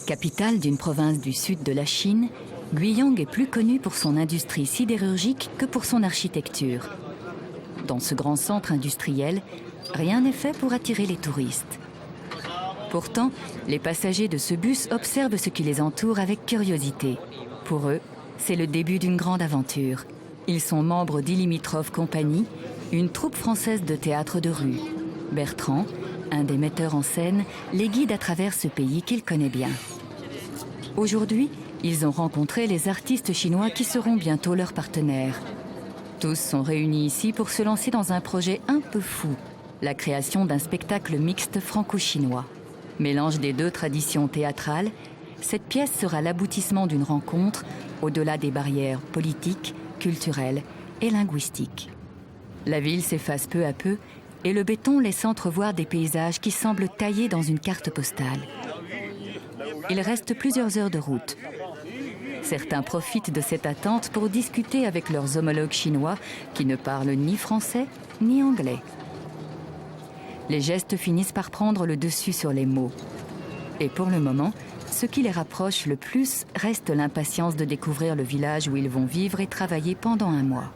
Capitale d'une province du sud de la Chine, Guiyang est plus connue pour son industrie sidérurgique que pour son architecture. Dans ce grand centre industriel, rien n'est fait pour attirer les touristes. Pourtant, les passagers de ce bus observent ce qui les entoure avec curiosité. Pour eux, c'est le début d'une grande aventure. Ils sont membres d'Ilimitrof Company, une troupe française de théâtre de rue. Bertrand, un des metteurs en scène, les guide à travers ce pays qu'il connaît bien. Aujourd'hui, ils ont rencontré les artistes chinois qui seront bientôt leurs partenaires. Tous sont réunis ici pour se lancer dans un projet un peu fou, la création d'un spectacle mixte franco-chinois. Mélange des deux traditions théâtrales, cette pièce sera l'aboutissement d'une rencontre au-delà des barrières politiques, culturelles et linguistiques. La ville s'efface peu à peu et le béton laisse entrevoir des paysages qui semblent taillés dans une carte postale. Il reste plusieurs heures de route. Certains profitent de cette attente pour discuter avec leurs homologues chinois qui ne parlent ni français ni anglais. Les gestes finissent par prendre le dessus sur les mots. Et pour le moment, ce qui les rapproche le plus reste l'impatience de découvrir le village où ils vont vivre et travailler pendant un mois.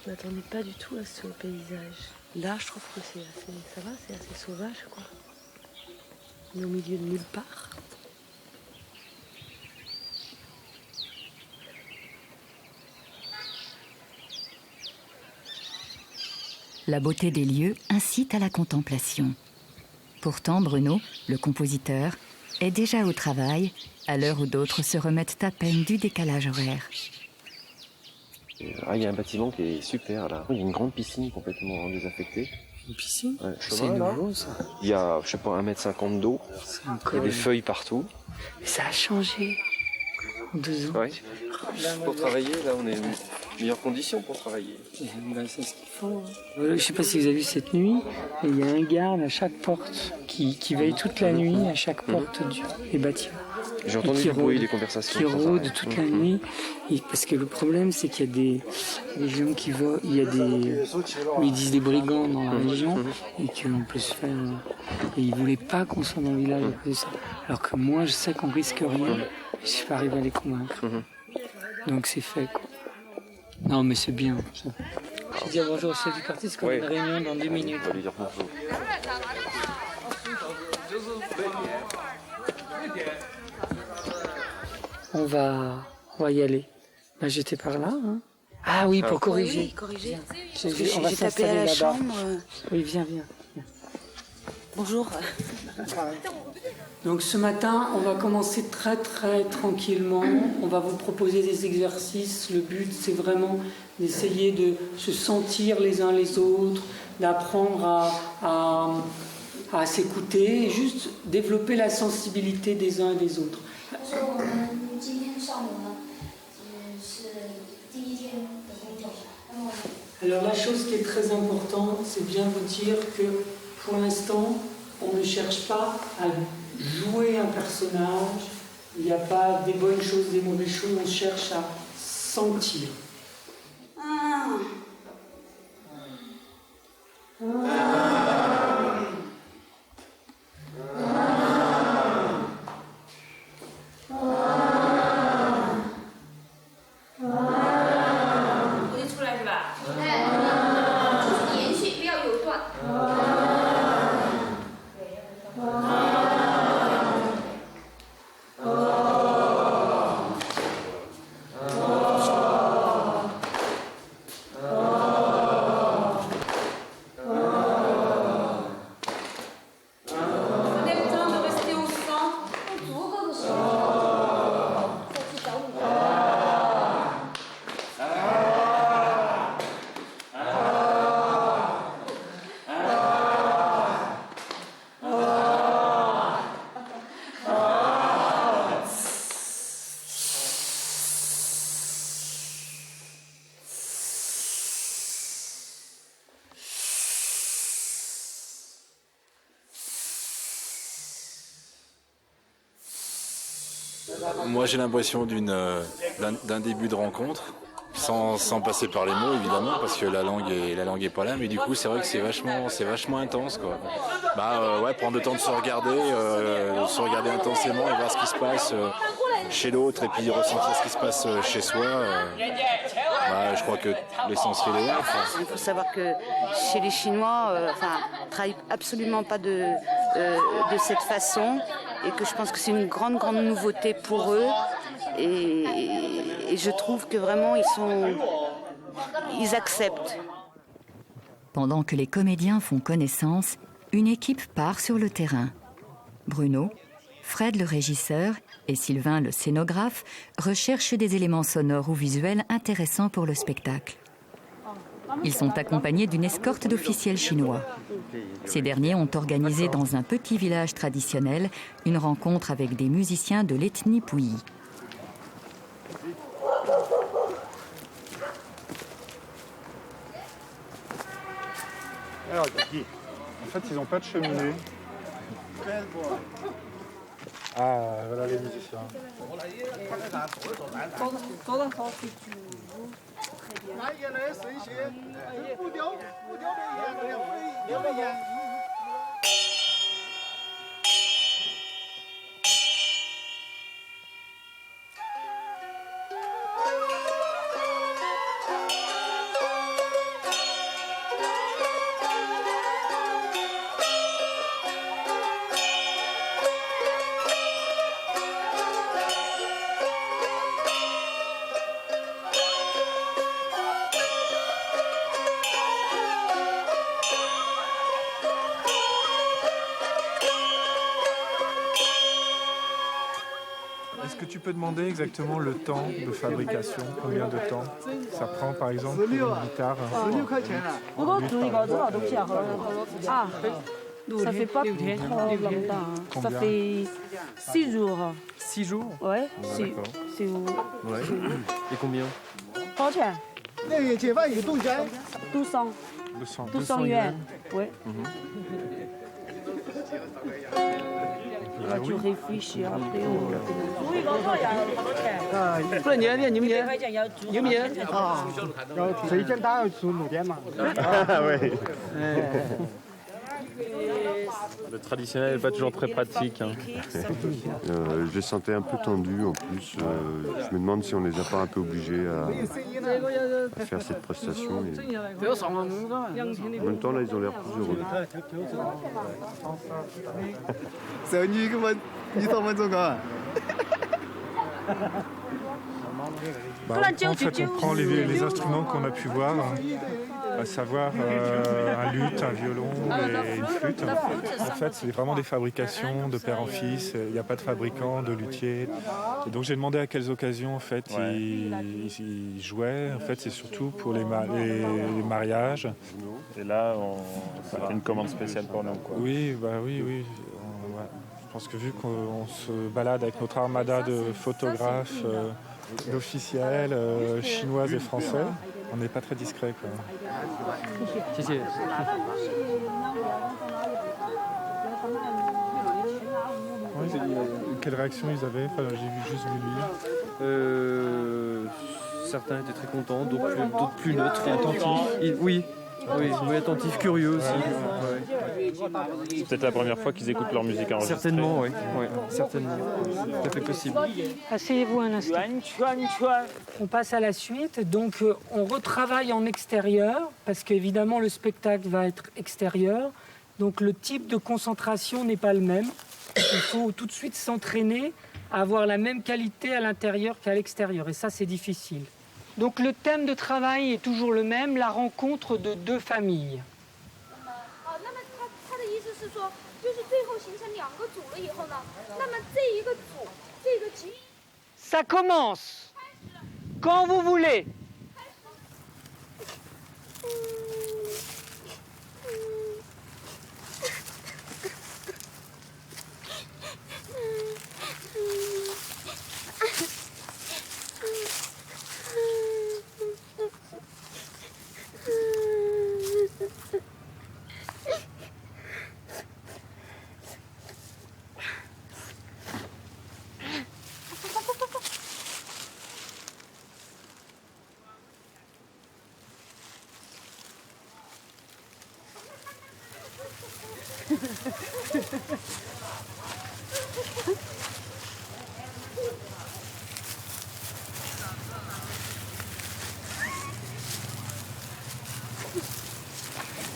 Je m'attendais pas du tout à ce paysage. Là, je trouve que c'est assez, ça va, c'est assez sauvage, quoi. On est au milieu de nulle part. La beauté des lieux incite à la contemplation. Pourtant, Bruno, le compositeur, est déjà au travail, à l'heure où d'autres se remettent à peine du décalage horaire. Ah, il y a un bâtiment qui est super là. Il y a une grande piscine complètement désaffectée. Une piscine? Ouais, C'est nouveau, ça. Il y a, je sais pas, 1,50 m d'eau. Il y a des feuilles partout. Mais ça a changé en 2 ans. Ouais. Pour travailler, là, on est en meilleures conditions pour travailler. Ben, c'est ce qu'il faut. Je sais pas si vous avez vu cette nuit, mais il y a un garde à chaque porte qui veille toute la nuit à chaque porte des bâtiments. J'ai entendu du bruit, des conversations. Qui rôdent toute la nuit. Et parce que le problème, c'est qu'il y a des gens qui voient, il y a des, ils disent des brigands dans la région, et qu'on peut se faire. Et ils voulaient pas qu'on soit dans le village à cause de ça. Alors que moi, je sais qu'on risque rien, je suis pas arrivé à les convaincre. Donc c'est fait, quoi. Non, mais c'est bien. Ça. Je vais dire bonjour au chef du parti, parce qu'on a une réunion dans 2 minutes. On va lui dire bonjour. On va y aller. Ben, j'étais par là. Hein. Ah oui, pour corriger. Oui, corriger. On va s'installer là-bas. Chambre. Oui, viens. Bonjour. Donc ce matin, on va commencer très tranquillement. On va vous proposer des exercices. Le but, c'est vraiment d'essayer de se sentir les uns les autres, d'apprendre à s'écouter et juste développer la sensibilité des uns et des autres. Alors la chose qui est très importante, c'est bien vous dire que pour l'instant, on ne cherche pas à jouer un personnage, il n'y a pas des bonnes choses, des mauvaises choses, on cherche à sentir. Moi j'ai l'impression d'un début de rencontre, sans passer par les mots évidemment, parce que la langue est pas là, mais du coup c'est vrai que c'est vachement intense quoi. Ouais, prendre le temps de se regarder intensément et voir ce qui se passe chez l'autre et puis ressentir ce qui se passe chez soi. Je crois que l'essentiel est là. Il faut savoir que chez les Chinois, on ne travaille absolument pas de cette façon et que je pense que c'est une grande nouveauté pour eux et je trouve que vraiment ils acceptent. Pendant que les comédiens font connaissance, une équipe part sur le terrain. Bruno, Fred le régisseur et Sylvain le scénographe recherchent des éléments sonores ou visuels intéressants pour le spectacle. Ils sont accompagnés d'une escorte d'officiels chinois. Ces derniers ont organisé dans un petit village traditionnel une rencontre avec des musiciens de l'ethnie Puyi. Alors, en fait, ils n'ont pas de cheminée. Ah, voilà les musiciens. Est-ce que tu peux demander exactement le temps de fabrication, combien de temps ça prend par exemple pour une guitare? Ça fait pas trop longtemps. Ça fait 6 jours. 6 jours? Ouais, D'accord. c'est Ouais. Et combien? 200. 200 yuan. Ouais. Tu réfléchis après. 不是年年你们年你们年啊，谁见他要出5天嘛？ Ah ouais. Le traditionnel n'est pas toujours très pratique. Hein. Je les sentais un peu tendus en plus. Je me demande si on les a pas un peu obligés à faire cette prestation. Et... En même temps, là, ils ont l'air plus heureux. En fait, on prend les instruments qu'on a pu voir, à savoir un luth, un violon et une flûte. En fait, c'est vraiment des fabrications de père en fils. Il n'y a pas de fabricant, de luthier. Et donc, j'ai demandé à quelles occasions en fait ils jouaient. En fait, c'est surtout pour les mariages. Et là, ça fait une commande spéciale pour nous, quoi. Oui. Je pense que vu qu'on se balade avec notre armada de photographes d'officiels chinoises et français, on n'est pas très discret, quoi. Quelle réaction ils avaient? J'ai juste vu lui. Certains étaient très contents, d'autres plus neutres, attentifs. Oui, attentifs, curieux aussi. C'est peut-être la première fois qu'ils écoutent leur musique enregistrée. Certainement, oui. Certainement. Tout à fait possible. Asseyez-vous un instant. On passe à la suite. Donc, on retravaille en extérieur, parce qu'évidemment, le spectacle va être extérieur. Donc, le type de concentration n'est pas le même. Il faut tout de suite s'entraîner à avoir la même qualité à l'intérieur qu'à l'extérieur. Et ça, c'est difficile. Donc, le thème de travail est toujours le même, la rencontre de deux familles. Ça commence quand vous voulez.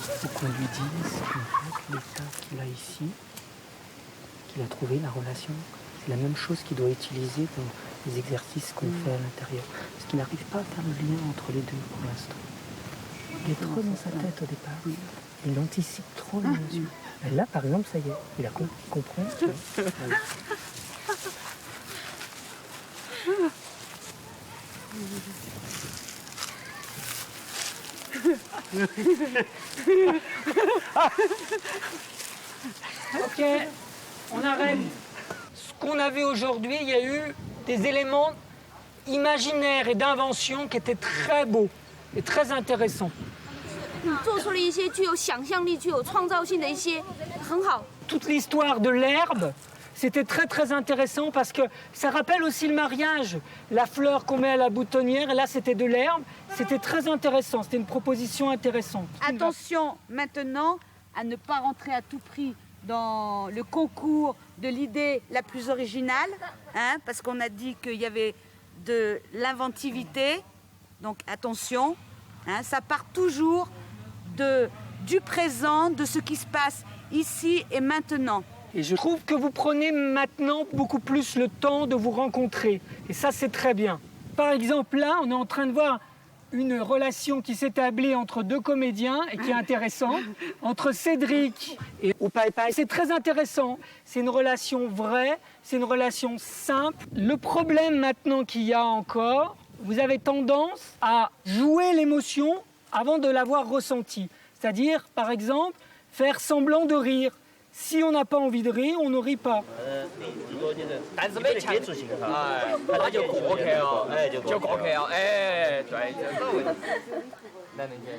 Faut qu'on lui dise que l'état qu'il a ici, qu'il a trouvé la relation, c'est la même chose qu'il doit utiliser dans les exercices qu'on fait à l'intérieur. Parce qu'il n'arrive pas à faire le lien entre les deux pour l'instant. Il est trop dans sa tête au départ. Il anticipe trop l'émotion. Et là, par exemple, ça y est, il a compris, il comprend. Voilà. Ok, on arrête. Ce qu'on avait aujourd'hui, il y a eu des éléments imaginaires et d'invention qui étaient très beaux et très intéressants. Toute l'histoire de l'herbe, c'était très très intéressant parce que ça rappelle aussi le mariage. La fleur qu'on met à la boutonnière, et là c'était de l'herbe. C'était très intéressant, c'était une proposition intéressante. Attention maintenant à ne pas rentrer à tout prix dans le concours de l'idée la plus originale, hein, parce qu'on a dit qu'il y avait de l'inventivité. Donc attention, hein, ça part toujours du présent, de ce qui se passe ici et maintenant. Et je trouve que vous prenez maintenant beaucoup plus le temps de vous rencontrer. Et ça, c'est très bien. Par exemple, là, on est en train de voir une relation qui s'établit entre deux comédiens et qui est intéressante, entre Cédric et Upaipai. C'est très intéressant. C'est une relation vraie, c'est une relation simple. Le problème maintenant qu'il y a encore, vous avez tendance à jouer l'émotion avant de l'avoir ressentie. C'est-à-dire, par exemple, faire semblant de rire. Si on n'a pas envie de rire, on ne rit pas.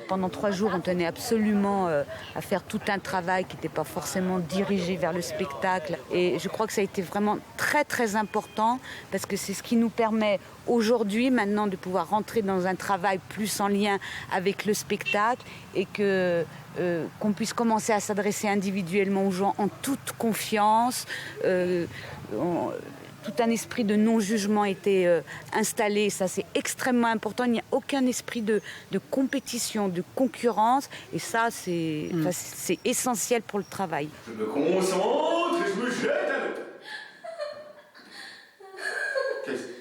Pendant 3 jours, on tenait absolument à faire tout un travail qui n'était pas forcément dirigé vers le spectacle. Et je crois que ça a été vraiment très très important parce que c'est ce qui nous permet aujourd'hui maintenant de pouvoir rentrer dans un travail plus en lien avec le spectacle et qu'on puisse commencer à s'adresser individuellement aux gens en toute confiance. Tout un esprit de non-jugement a été installé, ça c'est extrêmement important. Il n'y a aucun esprit de compétition, de concurrence, et ça c'est essentiel pour le travail. Je me concentre et je me jette à l'autre. Qu'est-ce que...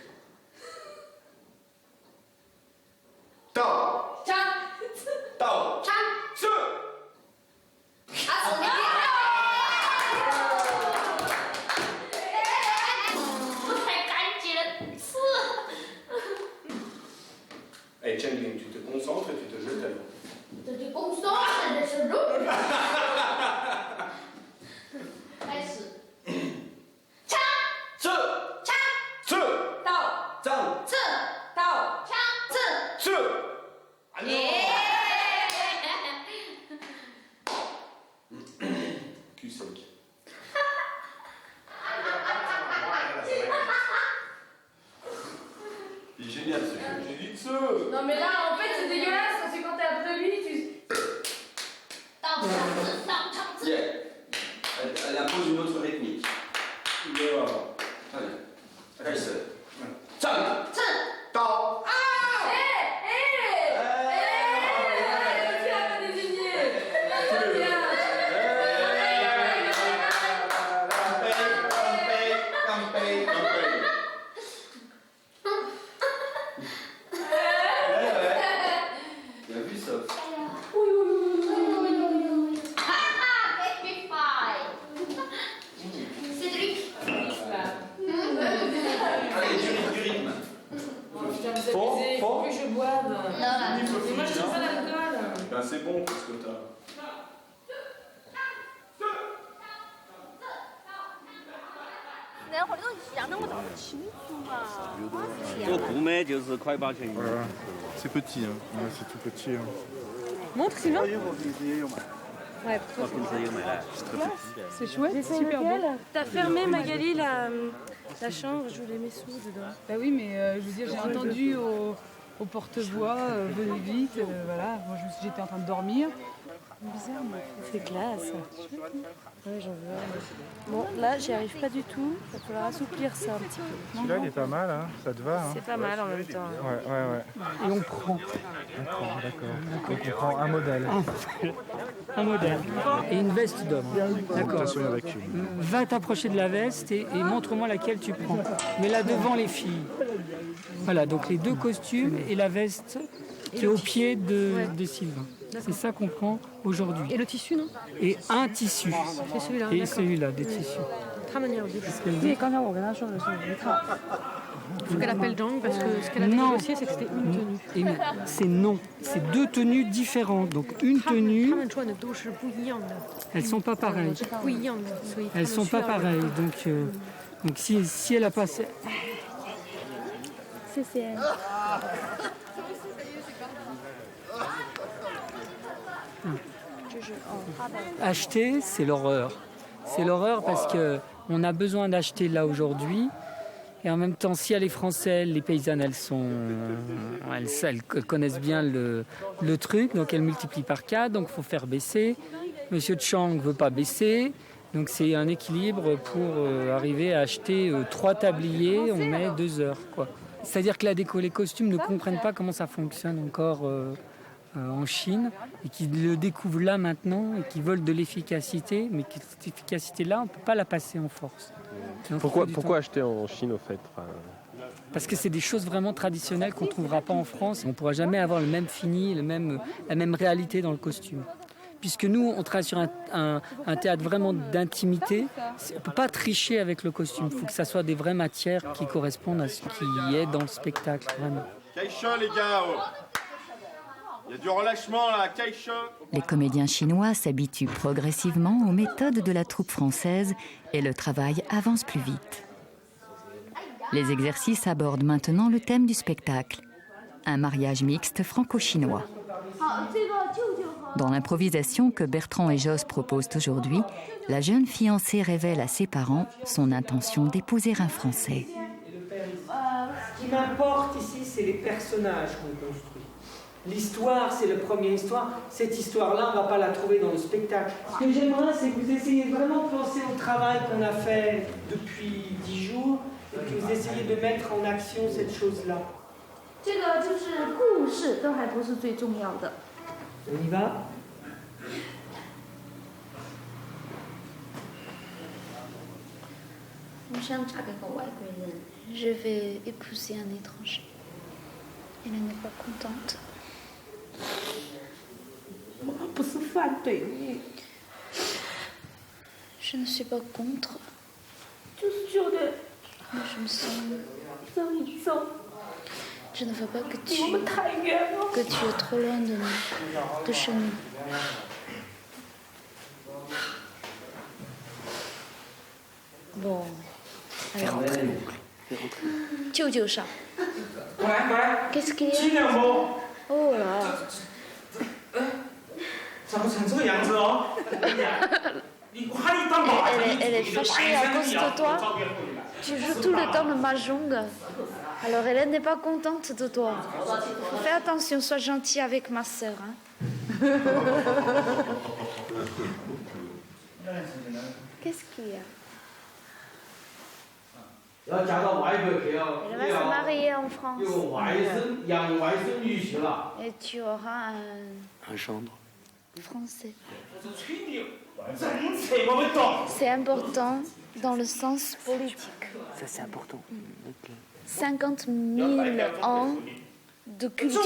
Tao. Tao. Ce. Allez, Changeling, tu te concentres et tu te jettes à l'eau. Tu te concentres et tu te jettes à l'eau. Génial ce jeu. J'ai dit ce. Non mais là en fait c'est dégueulasse, c'est quand t'es après lui tu... Yeah. Elle impose une autre rythmique. Allez. Reste. Tang. Tao. Moi, je trouve pas l'alcool. Ben, c'est bon, parce que t'as. 做图卖就是块8钱一个。 C'est petit, hein. Ouais, c'est tout petit. Hein. Montre Sylvain. Ouais, C'est chouette, super beau. T'as fermé, Magali, la chambre, je voulais mes sous dedans. Bah oui, mais je veux dire, j'ai entendu au porte-voix, venez vite, voilà. Moi, j'étais en train de dormir. Bizarre, mais c'est classe. Ouais, j'en veux un. Bon, là, j'y arrive pas du tout. Il va falloir assouplir ça un petit peu. Celui-là, il est pas mal, hein. Ça te va. Hein. C'est pas mal en même temps. Ouais. Et on prend. D'accord. Donc on prend un modèle. Un modèle. Et une veste d'homme. D'accord. Attention, il y en a qu'une. Va t'approcher de la veste et montre-moi laquelle tu prends. Mais là devant les filles. Voilà, donc les deux costumes et la veste qui est au pied de Sylvain. C'est ça qu'on prend aujourd'hui. Et le tissu, non? Et un tissu. C'est celui-là. Et celui-là, des tissus. Qu'est-ce qu'elle dit? Il faut qu'elle appelle Jang parce que ce qu'elle a négocié, c'est que c'était une tenue. C'est non. C'est deux tenues différentes. Donc une tenue. Elles sont pas pareilles. Elles sont pas pareilles. Donc si elle a passé. C'est Acheter, c'est l'horreur. C'est l'horreur parce qu'on a besoin d'acheter là aujourd'hui. Et en même temps, si elle est française, les paysannes, elles connaissent bien le truc. Donc elles multiplient par 4, donc il faut faire baisser. Monsieur Chang ne veut pas baisser. Donc c'est un équilibre pour arriver à acheter 3 tabliers, on met 2 heures, quoi. C'est-à-dire que la déco, les costumes ne comprennent pas comment ça fonctionne encore en Chine et qu'ils le découvrent là maintenant et qu'ils veulent de l'efficacité, mais que cette efficacité-là, on ne peut pas la passer en force. Pourquoi acheter en Chine au fait? Parce que c'est des choses vraiment traditionnelles qu'on ne trouvera pas en France. On ne pourra jamais avoir le même fini, la même réalité dans le costume. Puisque nous, on travaille sur un théâtre vraiment d'intimité, on ne peut pas tricher avec le costume. Il faut que ça soit des vraies matières qui correspondent à ce qui est dans le spectacle, vraiment. Kaisha, les gars, il y a du relâchement là, Kaisha. Les comédiens chinois s'habituent progressivement aux méthodes de la troupe française et le travail avance plus vite. Les exercices abordent maintenant le thème du spectacle, un mariage mixte franco-chinois. Dans l'improvisation que Bertrand et Josse proposent aujourd'hui, la jeune fiancée révèle à ses parents son intention d'épouser un Français. Ce qui m'importe ici, c'est les personnages qu'on construit. L'histoire, c'est la première histoire. Cette histoire-là, on ne va pas la trouver dans le spectacle. Ce que j'aimerais, c'est que vous essayiez vraiment de penser au travail qu'on a fait depuis 10 jours et que vous essayiez de mettre en action cette chose-là. On y va? Je vais épouser un étranger. Elle n'est pas contente. Je ne suis pas contre. Mais je me sens... Je ne veux pas que tu es trop loin de chez nous. Bon. Fais rentrer l'oncle. Qu'est-ce qu'il y a? Oh là. Elle est fâchée à cause de toi. Tu joues tout le temps le mahjong. Alors elle n'est pas contente de toi. Fais attention, sois gentil avec ma sœur. Hein. Qu'est-ce qu'il y a? Elle va se marier en France. Et tu auras un gendre français. C'est important dans le sens politique. Ça, c'est important. 50 000 ans de culture.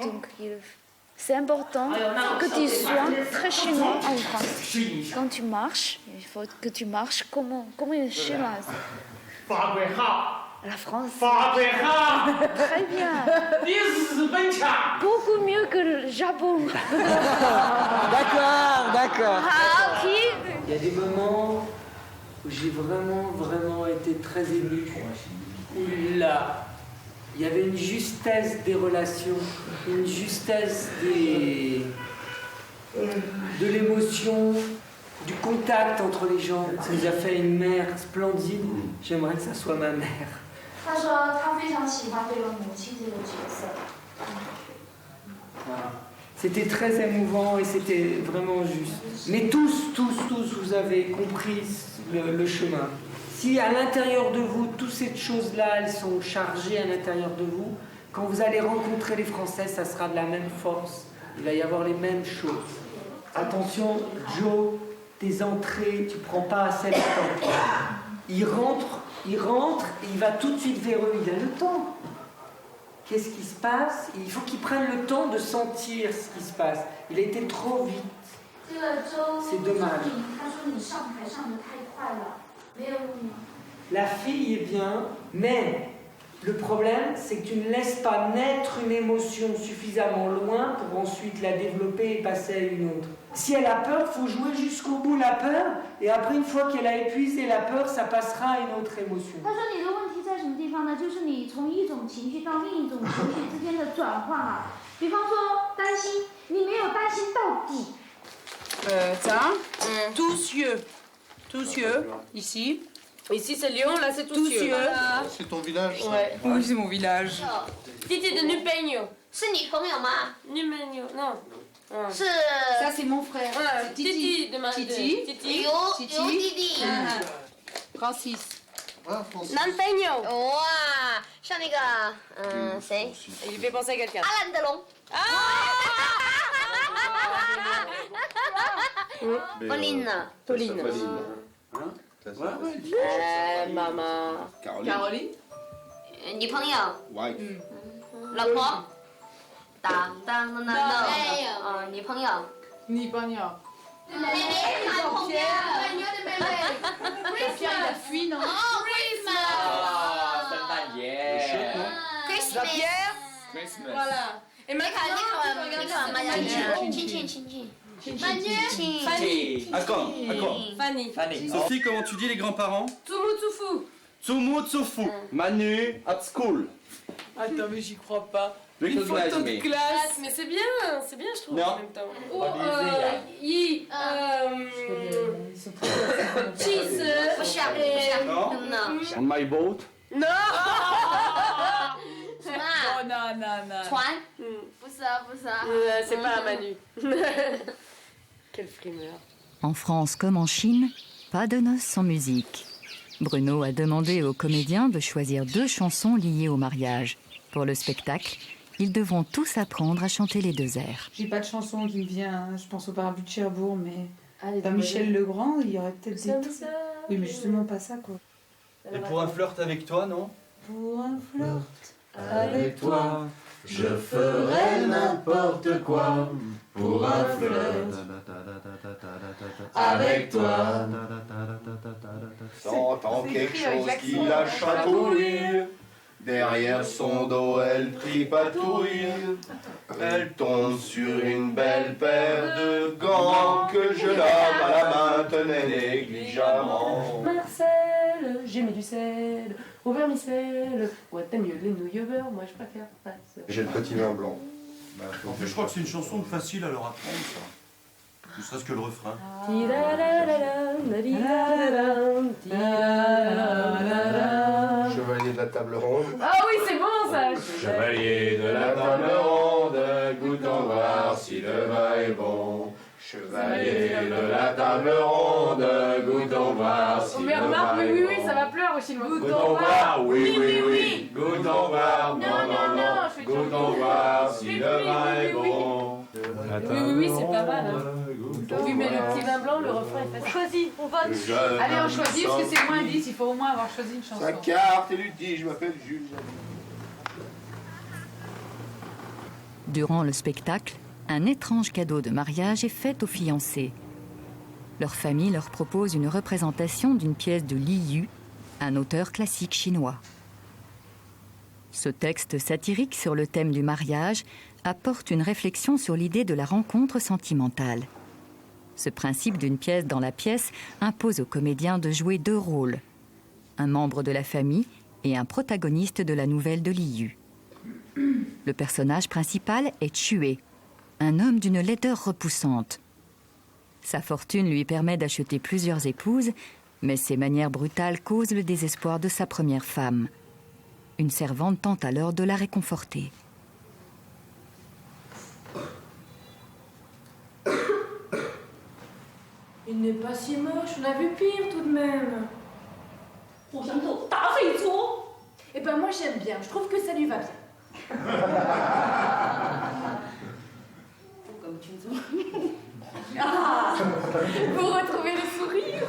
Donc, c'est important que tu sois très chinois en France. Quand tu marches, il faut que tu marches comme une chinoise. La France. Très bien. Beaucoup mieux que le Japon. D'accord. Ah, ok. Il y a des moments où j'ai vraiment été très ému. Là, il y avait une justesse des relations, une justesse de l'émotion, du contact entre les gens. Ça nous a fait une mère splendide. J'aimerais que ça soit ma mère. 他说他非常喜欢这个母亲这个角色。 Voilà. C'était très émouvant et c'était vraiment juste. Mais tous, vous avez compris le chemin. Si à l'intérieur de vous, toutes ces choses-là, elles sont chargées à l'intérieur de vous, quand vous allez rencontrer les Français, ça sera de la même force. Il va y avoir les mêmes choses. Attention, Joe, tes entrées, tu prends pas assez de temps. Il rentre et il va tout de suite vers eux. Il a le temps. Qu'est-ce qui se passe? Il faut qu'il prenne le temps de sentir ce qui se passe. Il a été trop vite. C'est dommage. La fille est bien, mais le problème, c'est que tu ne laisses pas naître une émotion suffisamment loin pour ensuite la développer et passer à une autre. Si elle a peur, il faut jouer jusqu'au bout la peur, et après, une fois qu'elle a épuisé la peur, ça passera à une autre émotion. 他说你的问题在什么地方呢？就是你从一种情绪到另一种情绪之间的转换啊。比方说担心，你没有担心到底。Ça, tous yeux. Tous yeux, ici. Ici c'est Lyon, là c'est tous yeux. C'est ton village, ça? Ouais. Oui, c'est mon village. Titi de Nupeño. 是你朋友吗 Nupeño, non. 是 Ça c'est mon frère. Titi de Titi. Titi. Yo Titi. Francis. Nupeño. 哇，像那个谁？ Il lui fait penser à quelqu'un. 阿兰德龙。Pauline. Pauline. Maman. Caroline. 女朋友。 Wife. 老婆。当当当当当。女朋友。女朋友。 Jean-Pierre. Jean-Pierre, il a fui, non? Oh, Christmas. Jean-Pierre. Christmas. Voilà. Et maintenant, Fanny. Sophie, comment tu dis les grands-parents? Tsumutsufu. Tsumutsufu. Manu at school. Attends, mais j'y crois pas. Une Recognize photo de me. classe. Mais c'est bien, je trouve, Non. en même temps. Ou, cheese. Non. On my boat. Non. Non. 船。不是啊，不是啊。C'est pas à Manu. Quelle frimeur. En France comme en Chine, pas de noces sans musique. Bruno a demandé aux comédiens de choisir 2 chansons liées au mariage. Pour le spectacle, ils devront tous apprendre à chanter les 2 airs. J'ai pas de chanson qui me vient, je pense au Parapluie de Cherbourg, mais dans Michel Legrand, il y aurait peut-être des trucs. Oui, mais justement pas ça, quoi. Et pour un flirt avec toi, non? Pour un flirt avec toi, je ferai n'importe quoi. Pour un flirt avec toi. S'entend quelque chose qui la chatouille. Derrière son dos, elle tripatouille. Elle tombe sur une belle paire de gants que je lave à la main, tenais négligemment. Marcel, j'ai mis du sel au vermicelle. Ouais, t'aimes mieux les nouilles beurre, moi je préfère pas ça. J'ai le petit vin blanc. En fait, je crois que c'est une chanson facile à leur apprendre, ça. Ne serait-ce que le refrain. Chevalier de la table ronde. Ah oui, c'est bon ça. Chevalier de la table ronde, goûtons voir si le vin est bon. Chevalier de la table ronde, goûtons voir si le Mais vin remarque, est bon. oui, ça va pleurer au chinois. Goûtons voir, oui. Goûtons voir, non. Goûtons voir si le vin est bon. Oui, c'est pas mal. Oui, mais le petit vin blanc, le refrain est facile. Choisis, on vote. Allez, on choisit, parce que c'est moins 10, il faut au moins avoir choisi une chanson. Sa carte et lui dit, je m'appelle Jules. Durant le spectacle, un étrange cadeau de mariage est fait aux fiancés. Leur famille leur propose une représentation d'une pièce de Li Yu, un auteur classique chinois. Ce texte satirique sur le thème du mariage apporte une réflexion sur l'idée de la rencontre sentimentale. Ce principe d'une pièce dans la pièce impose aux comédiens de jouer 2 rôles, un membre de la famille et un protagoniste de la nouvelle de Liu. Le personnage principal est Chue, un homme d'une laideur repoussante. Sa fortune lui permet d'acheter plusieurs épouses, mais ses manières brutales causent le désespoir de sa première femme. Une servante tente alors de la réconforter. Il n'est pas si moche, on a vu pire tout de même. Eh ben moi j'aime bien, je trouve que ça lui va bien. Comme tu me ah, vous retrouvez le sourire.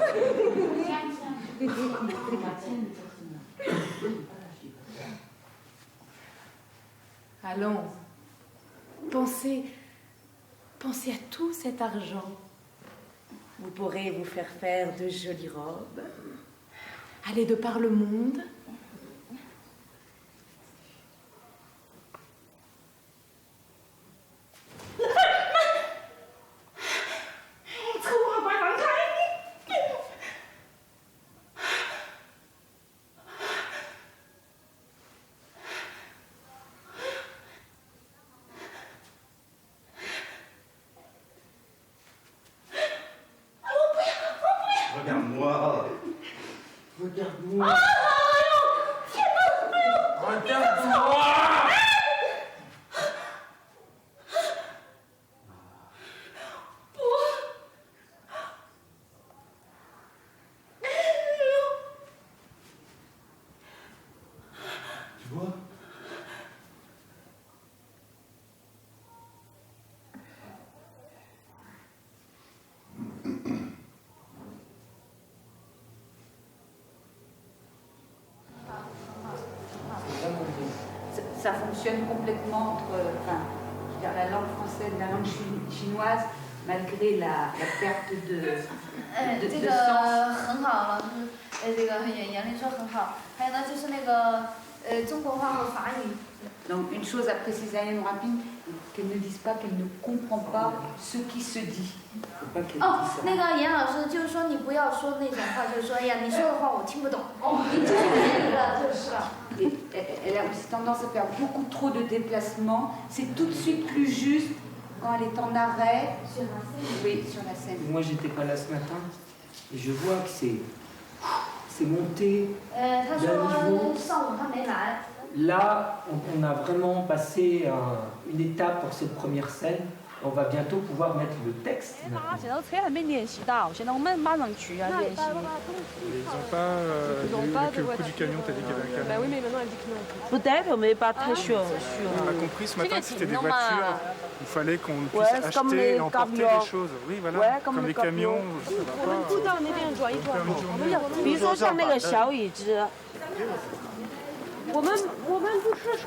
Allons, pensez à tout cet argent. Vous pourrez vous faire de jolies robes, aller de par le monde. Regarde-moi. Regarde-moi. Regarde-moi. Tu vois? Ça fonctionne complètement entre la langue française et la langue chinoise, malgré la perte de sens. Donc une chose à préciser à Anne Rapine, qu'elle ne dise pas qu'elle ne comprend pas ce qui se dit. Faut pas qu'elle dise ça. Elle a aussi tendance à faire beaucoup trop de déplacements. C'est tout de suite plus juste quand elle est en arrêt. Sur la scène. Oui, sur la scène. Moi, j'étais pas là ce matin et je vois que c'est monté d'un niveau. Là, on a vraiment passé une étape pour cette première scène. On va bientôt pouvoir mettre le texte. Ils n'ont pas vu que le coup du camion, t'as dit qu'il y avait un camion. Bah oui, mais maintenant elle dit que non. Peut-être, mais pas très sûr. On a compris ce matin que c'était des voitures. Il fallait qu'on puisse acheter et emporter des choses. Oui, voilà, comme les camions. 比如说像那个小椅子。我们不是说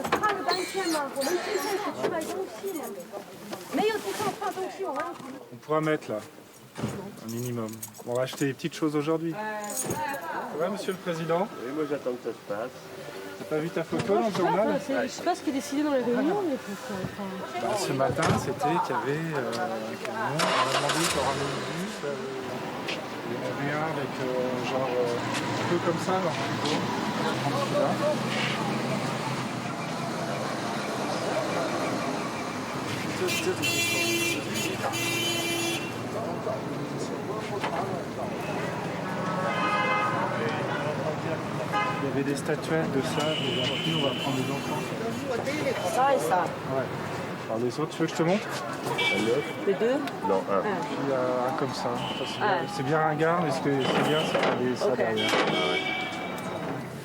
看着单片吗？我们今天是去买东西嘛，没有地方放东西，我们。On pourra mettre là un minimum. On va acheter des petites choses aujourd'hui. Ça va, Monsieur le Président? Oui, moi j'attends que ça se passe. T'as pas vu ta photo dans le journal? Je sais pas ce qui est décidé dans les réunions, mais ce matin, c'était qu'il y avait un camion. On a demandé pour ramener le bus. Il y en avait un avec genre un peu comme ça dans le frigo. Il y avait des statuettes de ça, des enfants, on va prendre des enfants. Ça et ça. Ouais. Alors les autres, tu veux que je te montre? Les deux? Non, un. Puis il y a un comme ça. C'est bien ringard, mais ce qui est bien, c'est qu'il y a ça derrière.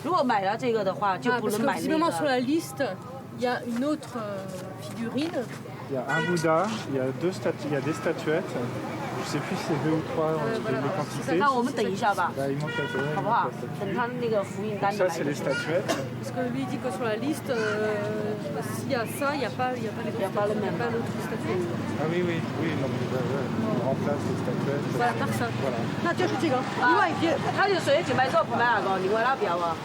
Parce que visiblement sur la liste, il y a une autre figurine. Il y a un Bouddha, il y a des statuettes. Je sais plus si c'est 2 ou 3 les quantités. Là, on va attendre un peu. Il manque la ça, c'est les statuettes. Parce que lui, il dit que sur la liste, s'il y a ça, il n'y a pas les autres statuettes. Il n'y a pas d'autres statuettes. Ah oui, non, mais on remplace les statuettes. Voilà, par ça. Voilà. 那就是这个，另外一边，它有水井白色不卖啊，你过来不要啊。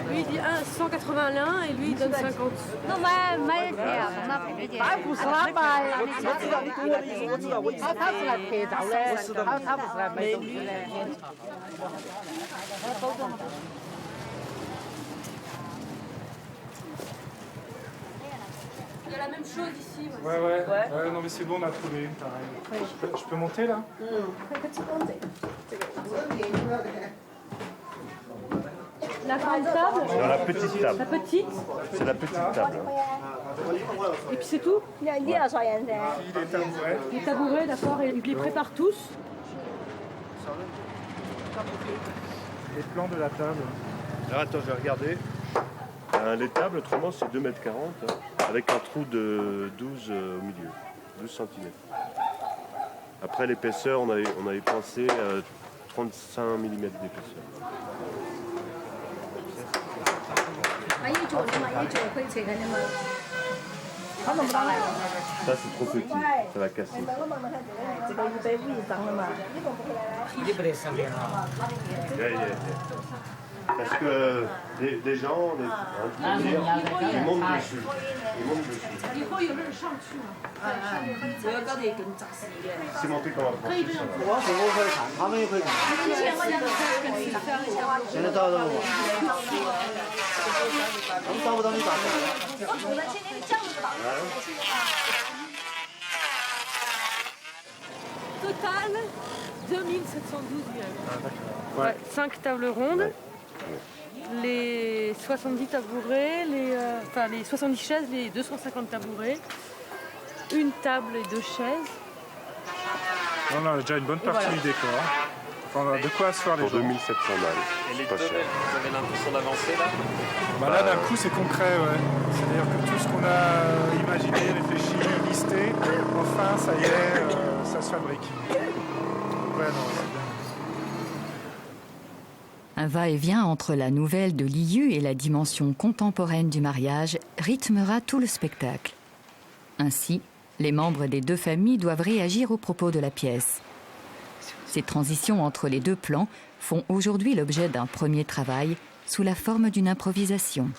Lui il dit 180 l'un et lui il donne 50. Non mais il y a la même chose ici. Ouais, non mais c'est bon, on a trouvé une, pareil. Je peux monter là? La grande table? Dans la petite table. La petite? C'est la petite table. Et puis c'est tout? Les tabourets. Les tabourets, d'accord, et ils les préparent tous. Les plans de la table. Alors attends, je vais regarder. Les tables, autrement, c'est 2,40 m avec un trou de 12 au milieu, 12 cm. Après, l'épaisseur, on avait pensé à 35 mm d'épaisseur. Ça, c'est trop petit, ça va casser. Parce que des gens, ils montent dessus. C'est monté comme un franchise, ça Total, 2712 yuan. Ouais, 5 tables rondes. Les 70 tabourets, les 70 chaises, les 250 tabourets, une table et 2 chaises. On a déjà une bonne partie du décor. Enfin, on a de quoi asseoir les gens. Pour 2700 balles. Et les pas domaines, cher. vous avez l'impression d'avancer là? Bah là, d'un coup, c'est concret, ouais. C'est-à-dire que tout ce qu'on a imaginé, réfléchi, listé, enfin, ça y est, ça se fabrique. Ouais, non, c'est bien. Un va-et-vient entre la nouvelle de Liu et la dimension contemporaine du mariage rythmera tout le spectacle. Ainsi, les membres des deux familles doivent réagir aux propos de la pièce. Ces transitions entre les deux plans font aujourd'hui l'objet d'un premier travail sous la forme d'une improvisation.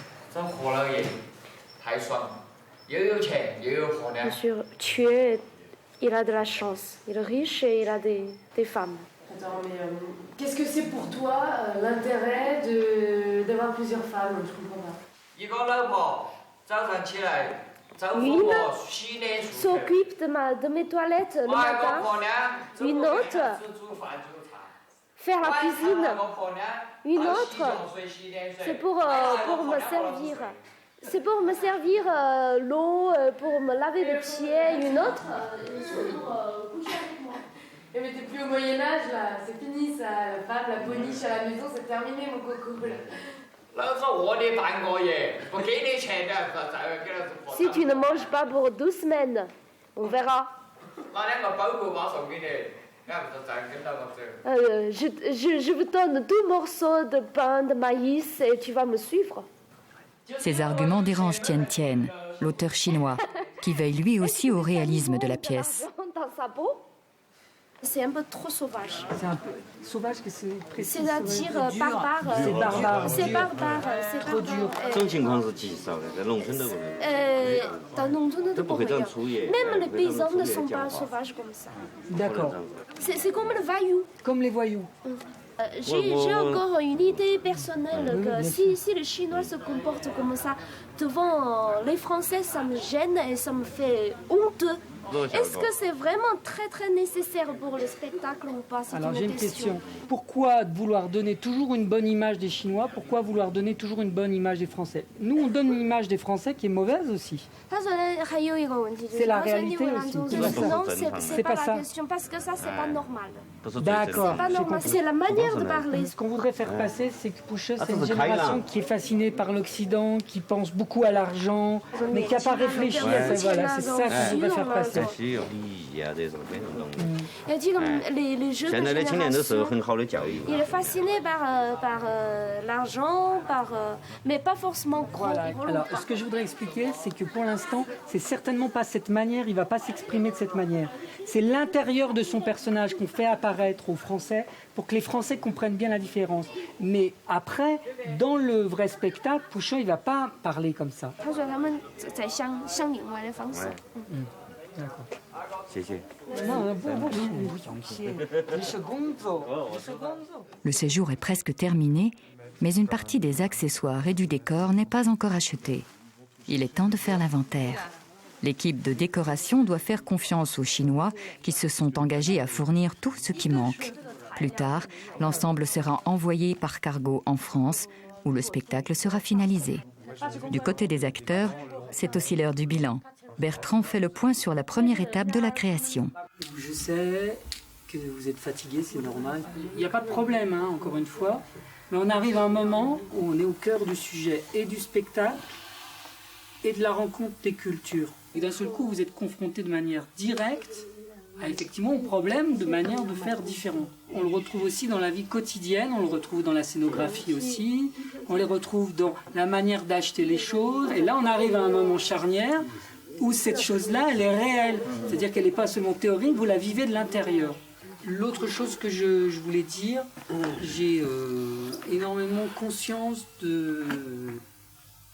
Monsieur Thieu, il a de la chance. Il est riche et il a des femmes. Attends, mais qu'est-ce que c'est pour toi l'intérêt d'avoir plusieurs femmes? Je comprends pas. Une s'occupe de mes toilettes le matin, une autre faire la cuisine, une autre c'est pour me servir. C'est pour me servir l'eau, pour me laver les pieds, une autre pour coucher avec moi. Eh mais t'es plus au Moyen-Âge là, c'est fini ça, la femme, la boniche à la maison, c'est terminé mon coco là. Si tu ne manges pas pour 12 semaines, on verra. Je vous donne 2 morceaux de pain de maïs et tu vas me suivre. Ces arguments dérangent Tian Tian, l'auteur chinois, qui veille lui aussi au réalisme de la pièce. Dans sa peau, c'est un peu trop sauvage. C'est un peu sauvage que c'est précis. C'est-à-dire barbare. C'est barbare. C'est barbare. C'est trop dur. Dans Nongzhou de Bourgogne. Même les paysans ne sont pas sauvages comme ça. D'accord. C'est comme le voyou. Comme les voyous. J'ai encore une idée personnelle que si les Chinois se comportent comme ça devant les Français, ça me gêne et ça me fait honteux. Est-ce que c'est vraiment très très nécessaire pour le spectacle ou pas? Alors j'ai une question. Pourquoi vouloir donner toujours une bonne image des Chinois? Pourquoi vouloir donner toujours une bonne image des Français? Nous, on donne une image des Français qui est mauvaise aussi. C'est la réalité aussi. Non, c'est pas ça. la question, parce que ça, c'est pas normal. D'accord. C'est pas normal, c'est la manière de parler. Ce qu'on voudrait faire passer, c'est que Poucheux, c'est une génération qui est fascinée par l'Occident, qui pense beaucoup à l'argent, mais qui n'a pas réfléchi à ça. Voilà, c'est ça qu'on voudrait faire passer. 但是有利益啊这种这种东西。les jeux 现在的青年都受很好的教育。Il est fasciné par l'argent, mais pas forcément grand. Voilà. Alors, ce que je voudrais expliquer, c'est que pour l'instant, c'est certainement pas cette manière, il va pas s'exprimer de cette manière. C'est l'intérieur de son personnage qu'on fait apparaître aux Français pour que les Français comprennent bien la différence. Mais après, dans le vrai spectacle, Pouchon, il va pas parler comme ça. D'accord. 谢谢。 Le séjour est presque terminé, mais une partie des accessoires et du décor n'est pas encore achetée. Il est temps de faire l'inventaire. L'équipe de décoration doit faire confiance aux Chinois qui se sont engagés à fournir tout ce qui manque. Plus tard, l'ensemble sera envoyé par cargo en France, où le spectacle sera finalisé. Du côté des acteurs, c'est aussi l'heure du bilan. Bertrand fait le point sur la première étape de la création. Je sais que vous êtes fatigué, c'est normal. Il n'y a pas de problème, hein, encore une fois. Mais on arrive à un moment où on est au cœur du sujet et du spectacle et de la rencontre des cultures. Et d'un seul coup, vous êtes confronté de manière directe à effectivement au problème de manière de faire différent. On le retrouve aussi dans la vie quotidienne, on le retrouve dans la scénographie aussi, on les retrouve dans la manière d'acheter les choses. Et là, on arrive à un moment charnière où cette chose-là, elle est réelle. C'est-à-dire qu'elle n'est pas seulement théorique, vous la vivez de l'intérieur. L'autre chose que je voulais dire, j'ai énormément conscience de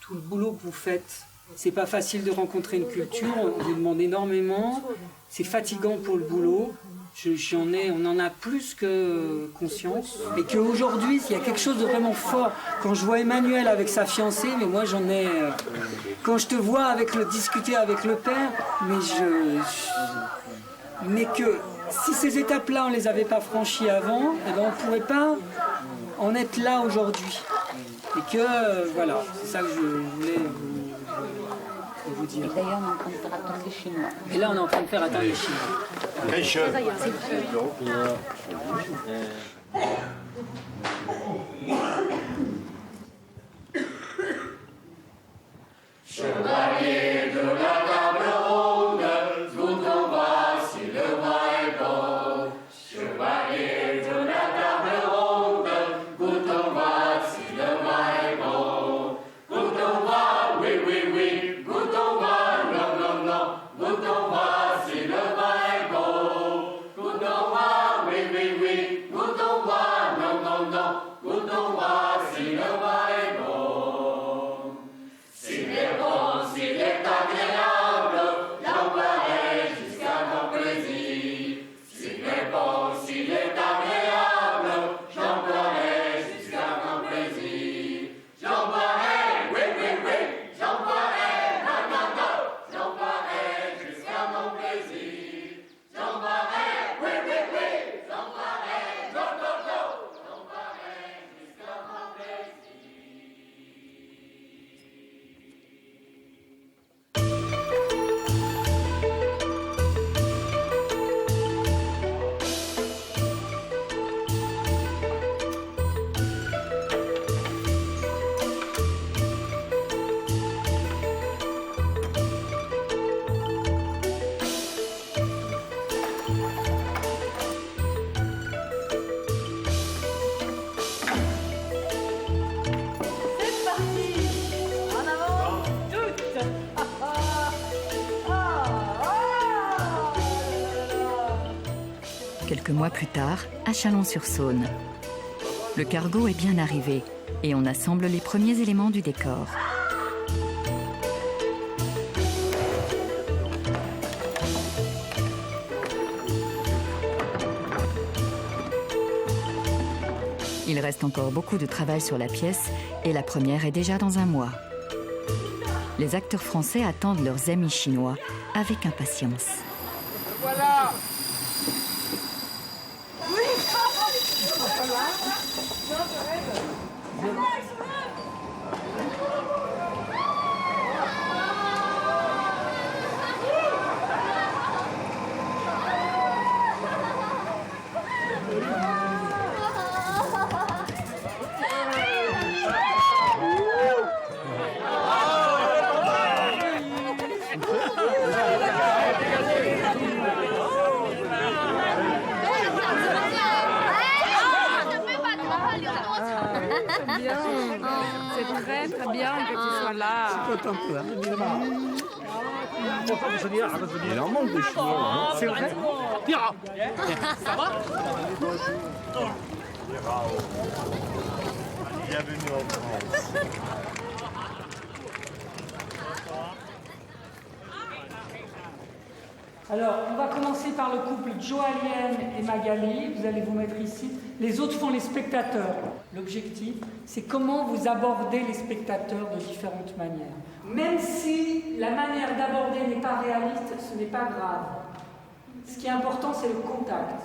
tout le boulot que vous faites. C'est pas facile de rencontrer une culture, on vous demande énormément, c'est fatigant pour le boulot. On en a plus que conscience. Et qu'aujourd'hui, il y a quelque chose de vraiment fort. Quand je vois Emmanuel avec sa fiancée, mais moi j'en ai... Quand je te vois discuter avec le père, mais que si ces étapes-là, on ne les avait pas franchies avant, eh ben on ne pourrait pas en être là aujourd'hui. Et que, voilà, c'est ça que je voulais vous dire. Et d'ailleurs, on est en train de faire attendre les Chinois. Et là, on est en train de faire attendre les Chinois. Chevalier de la table ronde, tout en bas si le vin est bon. Chevalier de la table ronde, tout en bas si le vin est bon. Tout en bas, oui, oui, oui, tout en bas, non, non, non, tout en bas si le vin est bon. Tout en bas, oui, oui, oui, tout en bas, non, non, non, tout en bas si le vin est bon. S'il est bon, s'il est agréable, j'en boirai jusqu'à mon plaisir. S'il est bon, s'il est agréable, j'en boirai jusqu'à mon plaisir. J'en boirai, oui, oui, oui, j'en boirai, non, non, non, j'en boirai jusqu'à mon plaisir. J'en boirai, oui, oui, oui, j'en boirai, non, non, non, j'en boirai jusqu'à mon plaisir. C'est parti. En avant, toutes. Quelques mois plus tard, à Chalon-sur-Saône. Le cargo est bien arrivé et on assemble les premiers éléments du décor. Il reste encore beaucoup de travail sur la pièce et la première est déjà dans un mois. Les acteurs français attendent leurs amis chinois avec impatience. Voilà. C'est très très bien que tu sois là. Il en manque de chinois. C'est vrai. Ça va? Bienvenue en France. Alors, on va commencer par le couple Joalienne et Magali. Vous allez vous mettre ici. Les autres font les spectateurs. L'objectif, c'est comment vous abordez les spectateurs de différentes manières. Même si la manière d'aborder n'est pas réaliste, ce n'est pas grave. Ce qui est important, c'est le contact.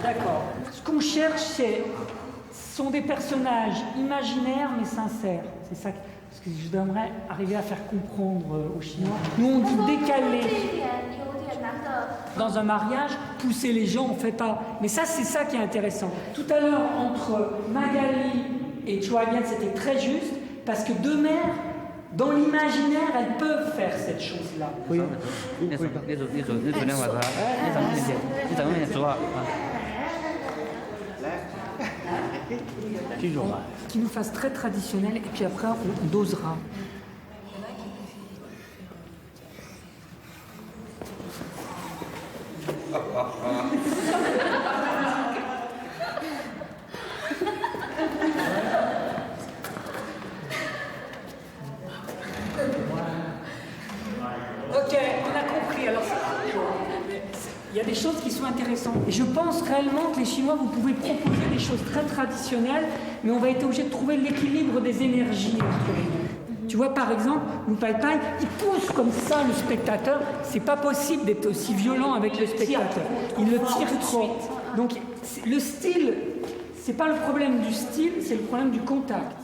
D'accord. Ce qu'on cherche, ce sont des personnages imaginaires mais sincères. C'est ça ce que je devrais arriver à faire comprendre aux Chinois. Nous, on dit décaler. Dans un mariage, pousser les gens, on ne fait pas. Mais ça, c'est ça qui est intéressant. Tout à l'heure, entre Magali et Joalienne, c'était très juste, parce que deux mères, dans l'imaginaire, elles peuvent faire cette chose-là. Oui. Qui nous fasse très traditionnel, et puis après, on dosera. Ok, on a compris. Alors, il y a des choses qui sont intéressantes. Et je pense réellement que les Chinois, vous pouvez proposer des choses très traditionnelles, mais on va être obligé de trouver l'équilibre des énergies entre les deux. Tu vois, par exemple, Wu Pai Pai, il pousse comme ça le spectateur. C'est pas possible d'être aussi violent avec le spectateur. Il le tire trop. Donc, le style, c'est pas le problème du style, c'est le problème du contact.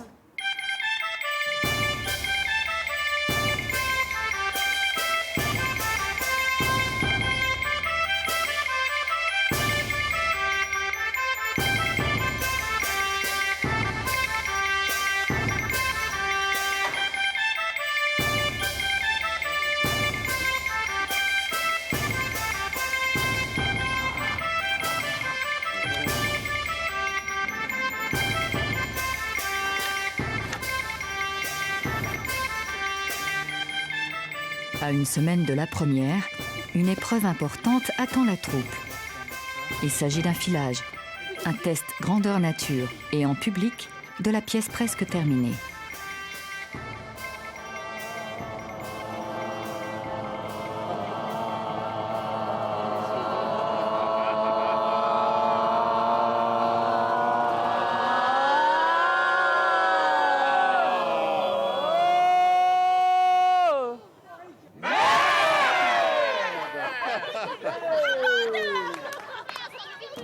À une semaine de la première, une épreuve importante attend la troupe. Il s'agit d'un filage, un test grandeur nature et en public de la pièce presque terminée.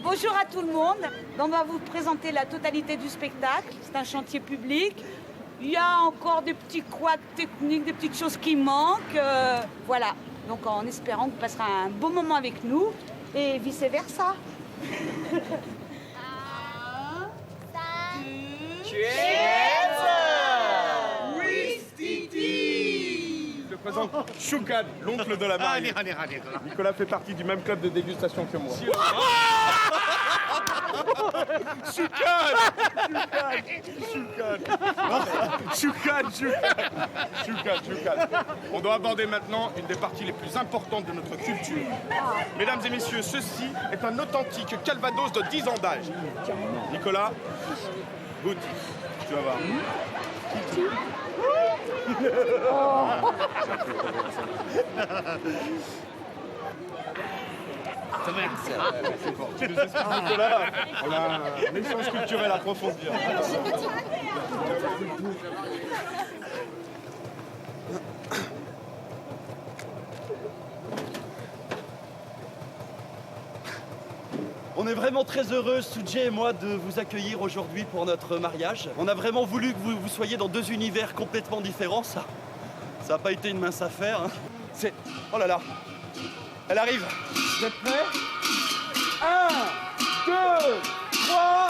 Bonjour à tout le monde. On va vous présenter la totalité du spectacle. C'est un chantier public. Il y a encore des petits couacs techniques, des petites choses qui manquent. Voilà. Donc en espérant que vous passerez un beau moment avec nous et vice-versa. Je présente Choukan, l'oncle de la mariée. Nicolas fait partie du même club de dégustation que moi. Choukan. On doit aborder maintenant une des parties les plus importantes de notre culture. Mesdames et messieurs, ceci est un authentique calvados de 10 ans d'âge. Nicolas, goûte. Tu vas voir. Tu nous expliques, Nicolas, on a un échange culturel approfondi. On est vraiment très heureux, Soudjé et moi, de vous accueillir aujourd'hui pour notre mariage. On a vraiment voulu que vous soyez dans deux univers complètement différents. Ça n'a pas été une mince affaire. Hein. C'est... Oh là là. Elle arrive. Vous êtes prêts? 1, 2, 3...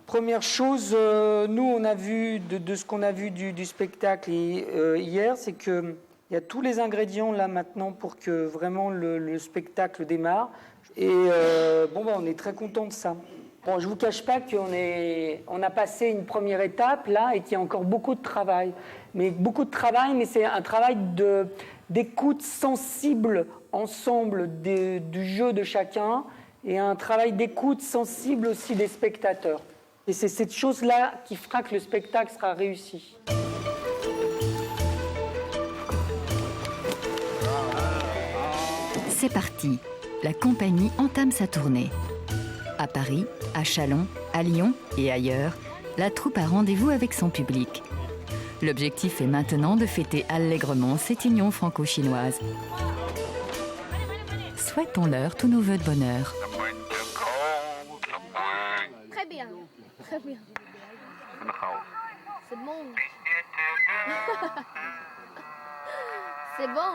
Première chose, nous on a vu, de ce qu'on a vu du spectacle hier, c'est qu'il y a tous les ingrédients là maintenant pour que vraiment le spectacle démarre. Et on est très content de ça. Bon, je ne vous cache pas qu'on a passé une première étape là et qu'il y a encore beaucoup de travail. Mais c'est un travail d'écoute sensible ensemble du jeu de chacun et un travail d'écoute sensible aussi des spectateurs. Et c'est cette chose-là qui fera que le spectacle sera réussi. C'est parti. La compagnie entame sa tournée. À Paris, à Châlons, à Lyon et ailleurs, la troupe a rendez-vous avec son public. L'objectif est maintenant de fêter allègrement cette union franco-chinoise. Souhaitons-leur tous nos vœux de bonheur. Très bien. Très bien. C'est bon. C'est bon.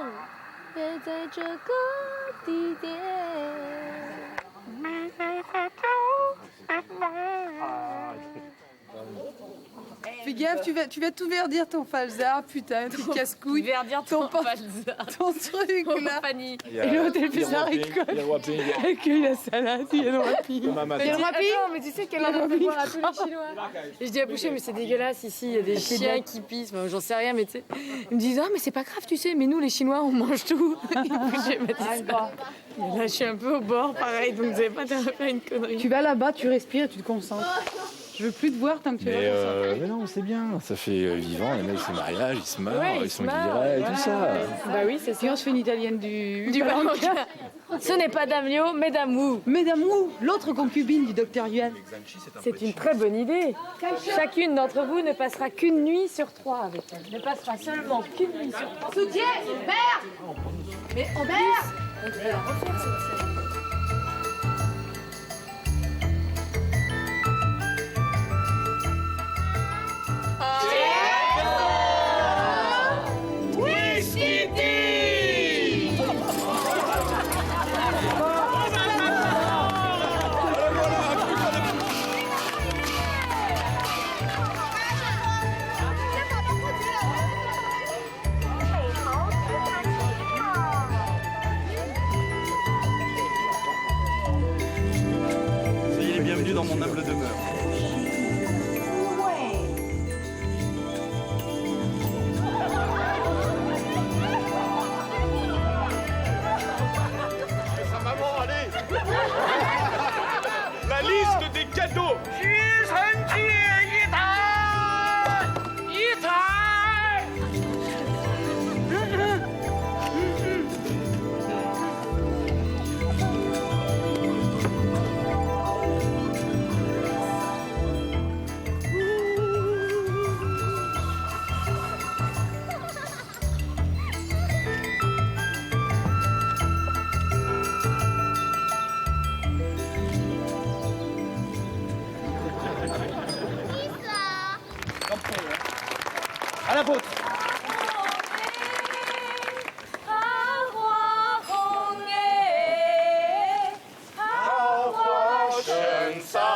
Fais gaffe, tu vas tout verdir ton falzar, putain, ton casse-couille. Verdir ton falzar. Ton truc là. Fanny. Et l'autre, elle fait sa récolte. Elle accueille la salade, il y a le rapi. Il y a le rapi. Attends, mais tu sais qu'elle a fait boire à tous les Chinois. Et je dis à Boucher, mais c'est dégueulasse ici, il y a des chiens qui pissent, j'en sais rien, mais tu sais. Ils me disent, ah, mais c'est pas grave, tu sais, mais nous les Chinois, on mange tout. Et Boucher m'a dit ça. Et là, je suis un peu au bord, pareil, donc vous n'avez pas intérêt à faire une connerie. Tu vas là-bas, tu respires, tu te concentres. Je veux plus te voir tant que tu es là. Mais non, c'est bien. Ça fait vivant. Les mecs se marient, ils se marrent, Ouais, ils sont guillerets et tout ça. Bah oui, c'est sûr. On se fait une italienne du Barranca. Ce n'est pas Dame Liu, mais Dame Wu. Madame Wu, l'autre concubine du docteur Yuan. C'est une très bonne idée. Chacune d'entre vous ne passera qu'une nuit sur 3 avec elle. Ne passera seulement qu'une nuit sur 3. Soutien, père. Mais en plus, on devrait la refaire cette scène. Soyez les bienvenus dans mon humble demeure. Sa maman, allez. La liste des cadeaux. la vôtre. Shen Sa